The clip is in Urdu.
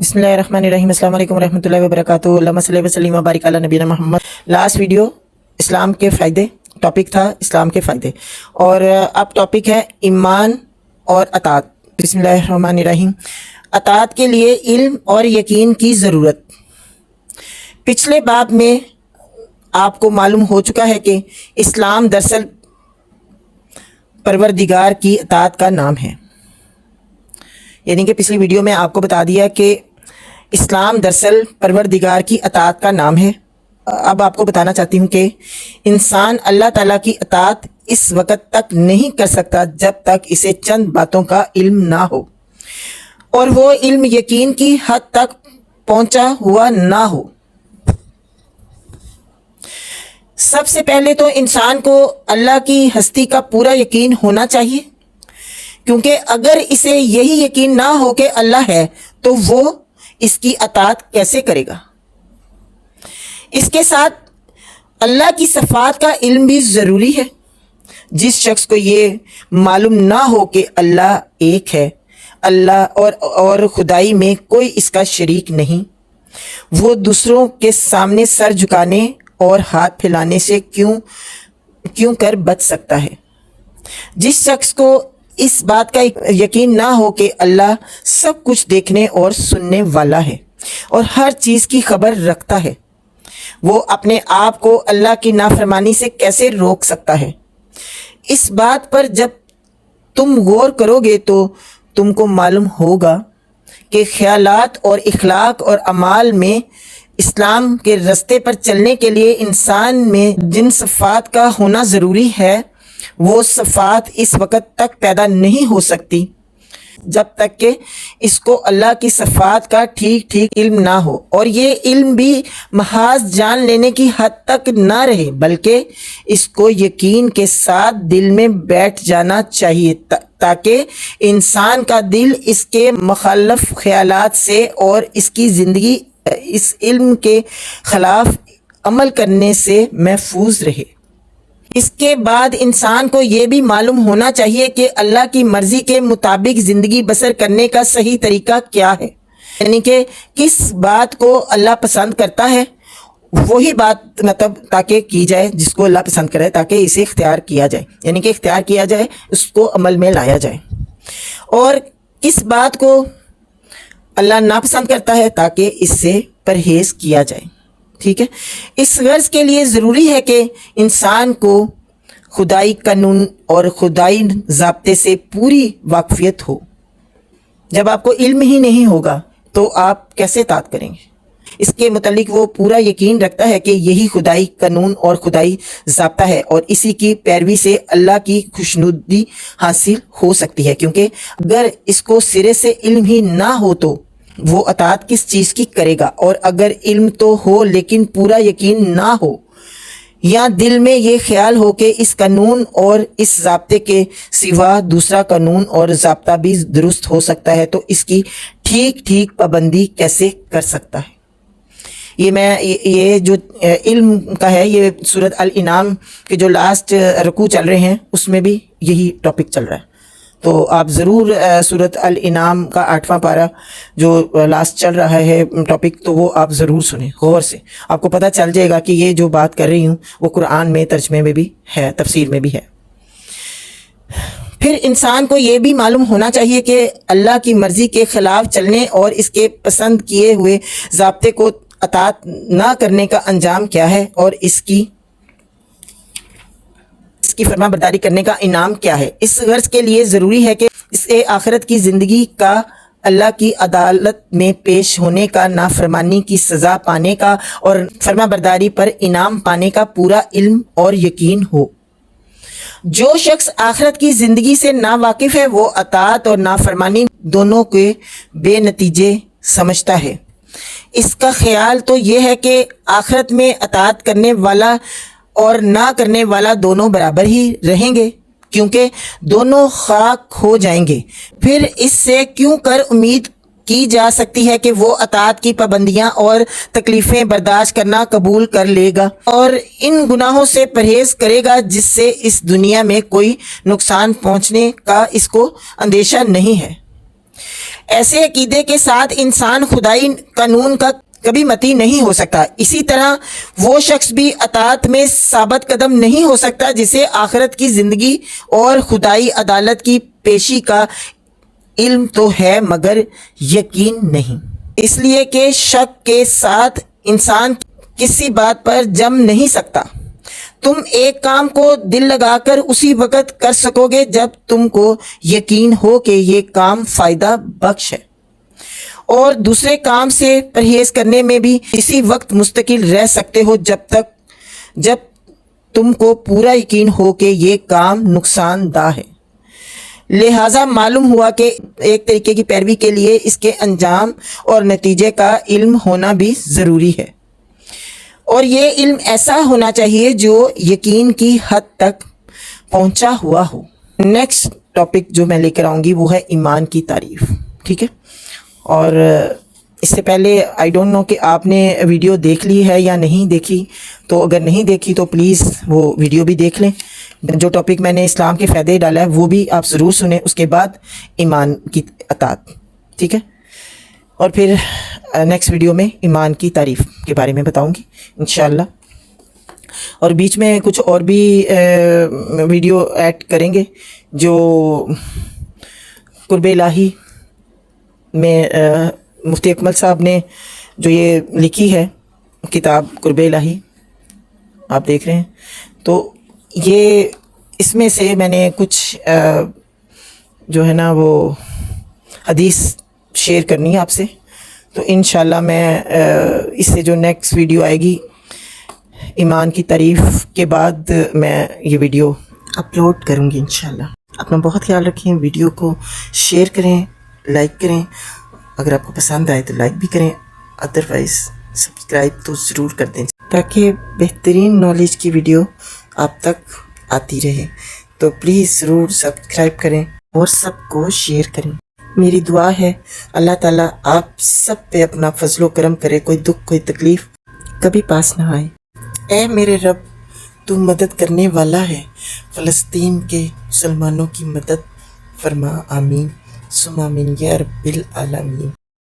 بسم اللہ الرحمن الرحیم۔ السلام علیکم ورحمۃ اللہ وبرکاتہ۔ اللہم صلی وسلم و بارک علی نبینا محمد۔ لاسٹ ویڈیو اسلام کے فائدے، ٹاپک تھا اسلام کے فائدے، اور اب ٹاپک ہے ایمان اور اطاعت۔ بسم اللہ الرحمن الرحیم۔ اطاعت کے لیے علم اور یقین کی ضرورت۔ پچھلے باب میں آپ کو معلوم ہو چکا ہے کہ اسلام دراصل پروردگار کی اطاعت کا نام ہے، یعنی کہ پچھلی ویڈیو میں آپ کو بتا دیا کہ اسلام دراصل پروردگار کی اطاعت کا نام ہے۔ اب آپ کو بتانا چاہتی ہوں کہ انسان اللہ تعالیٰ کی اطاعت اس وقت تک نہیں کر سکتا جب تک اسے چند باتوں کا علم نہ ہو، اور وہ علم یقین کی حد تک پہنچا ہوا نہ ہو۔ سب سے پہلے تو انسان کو اللہ کی ہستی کا پورا یقین ہونا چاہیے، کیونکہ اگر اسے یہی یقین نہ ہو کہ اللہ ہے تو وہ اس کی اطاعت کیسے کرے گا۔ اس کے ساتھ اللہ کی صفات کا علم بھی ضروری ہے۔ جس شخص کو یہ معلوم نہ ہو کہ اللہ ایک ہے، اللہ اور خدائی میں کوئی اس کا شریک نہیں، وہ دوسروں کے سامنے سر جھکانے اور ہاتھ پھیلانے سے کیوں کر بچ سکتا ہے۔ جس شخص کو اس بات کا یقین نہ ہو کہ اللہ سب کچھ دیکھنے اور سننے والا ہے اور ہر چیز کی خبر رکھتا ہے، وہ اپنے آپ کو اللہ کی نافرمانی سے کیسے روک سکتا ہے۔ اس بات پر جب تم غور کرو گے تو تم کو معلوم ہوگا کہ خیالات اور اخلاق اور اعمال میں اسلام کے رستے پر چلنے کے لیے انسان میں جن صفات کا ہونا ضروری ہے، وہ صفات اس وقت تک پیدا نہیں ہو سکتی جب تک کہ اس کو اللہ کی صفات کا ٹھیک علم نہ ہو، اور یہ علم بھی محض جان لینے کی حد تک نہ رہے، بلکہ اس کو یقین کے ساتھ دل میں بیٹھ جانا چاہیے، تاکہ انسان کا دل اس کے مخالف خیالات سے اور اس کی زندگی اس علم کے خلاف عمل کرنے سے محفوظ رہے۔ اس کے بعد انسان کو یہ بھی معلوم ہونا چاہیے کہ اللہ کی مرضی کے مطابق زندگی بسر کرنے کا صحیح طریقہ کیا ہے، یعنی کہ کس بات کو اللہ پسند کرتا ہے وہی بات تاکہ کی جائے جس کو اللہ پسند کرے، تاکہ اسے اختیار کیا جائے، یعنی کہ اختیار کیا جائے، اس کو عمل میں لایا جائے، اور کس بات کو اللہ ناپسند کرتا ہے تاکہ اس سے پرہیز کیا جائے۔ ٹھیک ہے، اس غرض کے لیے ضروری ہے کہ انسان کو خدائی قانون اور خدائی ضابطے سے پوری واقفیت ہو۔ جب آپ کو علم ہی نہیں ہوگا تو آپ کیسے اطاعت کریں گے؟ اس کے متعلق وہ پورا یقین رکھتا ہے کہ یہی خدائی قانون اور خدائی ضابطہ ہے، اور اسی کی پیروی سے اللہ کی خوشنودی حاصل ہو سکتی ہے، کیونکہ اگر اس کو سرے سے علم ہی نہ ہو تو وہ اطاعت کس چیز کی کرے گا، اور اگر علم تو ہو لیکن پورا یقین نہ ہو، یا دل میں یہ خیال ہو کہ اس قانون اور اس ضابطے کے سوا دوسرا قانون اور ضابطہ بھی درست ہو سکتا ہے، تو اس کی ٹھیک پابندی کیسے کر سکتا ہے؟ یہ جو علم کا ہے، یہ سورۃ الانعام کے جو لاسٹ رکوع چل رہے ہیں اس میں بھی یہی ٹاپک چل رہا ہے، تو آپ ضرور سورۃ الانعام کا 8واں پارہ جو لاسٹ چل رہا ہے ٹاپک، تو وہ آپ ضرور سنیں غور سے، آپ کو پتہ چل جائے گا کہ یہ جو بات کر رہی ہوں وہ قرآن میں ترجمے میں بھی ہے، تفسیر میں بھی ہے۔ پھر انسان کو یہ بھی معلوم ہونا چاہیے کہ اللہ کی مرضی کے خلاف چلنے اور اس کے پسند کیے ہوئے ضابطے کو اطاعت نہ کرنے کا انجام کیا ہے، اور اس کی فرما برداری کرنے کا انعام کیا ہے۔ اس غرض کے لیے ضروری ہے کہ اسے آخرت کی زندگی کا، اللہ کی عدالت میں پیش ہونے کا، نافرمانی کی سزا پانے کا اور فرما برداری پر انعام پانے کا پورا علم اور یقین ہو۔ جو شخص آخرت کی زندگی سے نا واقف ہے وہ اطاعت اور نافرمانی دونوں کے بے نتیجے سمجھتا ہے۔ اس کا خیال تو یہ ہے کہ آخرت میں اطاعت کرنے والا اور نہ کرنے والا دونوں برابر ہی رہیں گے، کیونکہ دونوں خاک ہو جائیں گے۔ پھر اس سے کیوں کر امید کی جا سکتی ہے کہ وہ اطاعت کی پابندیاں اور تکلیفیں برداشت کرنا قبول کر لے گا اور ان گناہوں سے پرہیز کرے گا جس سے اس دنیا میں کوئی نقصان پہنچنے کا اس کو اندیشہ نہیں ہے۔ ایسے عقیدے کے ساتھ انسان خدائی قانون کا کبھی متی نہیں ہو سکتا. اسی طرح وہ شخص بھی اطاعت میں ثابت قدم نہیں ہو سکتا جسے آخرت کی زندگی اور خدائی عدالت کی پیشی کا علم تو ہے مگر یقین نہیں. اس لیے کہ شک کے ساتھ انسان کسی بات پر جم نہیں سکتا. تم ایک کام کو دل لگا کر اسی وقت کر سکو گے جب تم کو یقین ہو کہ یہ کام فائدہ بخش ہے، اور دوسرے کام سے پرہیز کرنے میں بھی اسی وقت مستقل رہ سکتے ہو جب تم کو پورا یقین ہو کہ یہ کام نقصان دہ ہے. لہٰذا معلوم ہوا کہ ایک طریقے کی پیروی کے لیے اس کے انجام اور نتیجے کا علم ہونا بھی ضروری ہے، اور یہ علم ایسا ہونا چاہیے جو یقین کی حد تک پہنچا ہوا ہو. نیکسٹ ٹاپک جو میں لے کر آؤں گی وہ ہے ایمان کی تعریف. ٹھیک ہے، اور اس سے پہلے آئی ڈونٹ نو کہ آپ نے ویڈیو دیکھ لی ہے یا نہیں دیکھی، تو اگر نہیں دیکھی تو پلیز وہ ویڈیو بھی دیکھ لیں. جو ٹاپک میں نے اسلام کے فائدے ڈالا ہے وہ بھی آپ ضرور سنیں، اس کے بعد ایمان کی اطاعت. ٹھیک ہے، اور پھر نیکسٹ ویڈیو میں ایمان کی تعریف کے بارے میں بتاؤں گی انشاءاللہ، اور بیچ میں کچھ اور بھی ویڈیو ایڈ کریں گے. جو قرب الہی میں مفتی اکمل صاحب نے جو یہ لکھی ہے کتاب قرب الہی، آپ دیکھ رہے ہیں، تو یہ اس میں سے میں نے کچھ جو ہے نا وہ حدیث شیئر کرنی ہے آپ سے. تو انشاءاللہ میں اس سے جو نیکسٹ ویڈیو آئے گی ایمان کی تعریف کے بعد میں یہ ویڈیو اپلوڈ کروں گی انشاءاللہ. اپنا بہت خیال رکھیں، ویڈیو کو شیئر کریں، لائک کریں، اگر آپ کو پسند آئے تو لائک بھی کریں، ادروائز سبسکرائب تو ضرور کر دیں تاکہ بہترین نالج کی ویڈیو آپ تک آتی رہے. تو پلیز ضرور سبسکرائب کریں اور سب کو شیئر کریں. میری دعا ہے اللہ تعالیٰ آپ سب پہ اپنا فضل و کرم کرے، کوئی دکھ کوئی تکلیف کبھی پاس نہ آئے. اے میرے رب، تو مدد کرنے والا ہے، فلسطین کے مسلمانوں کی مدد فرما. آمین ثم آمین یا رب العالمین.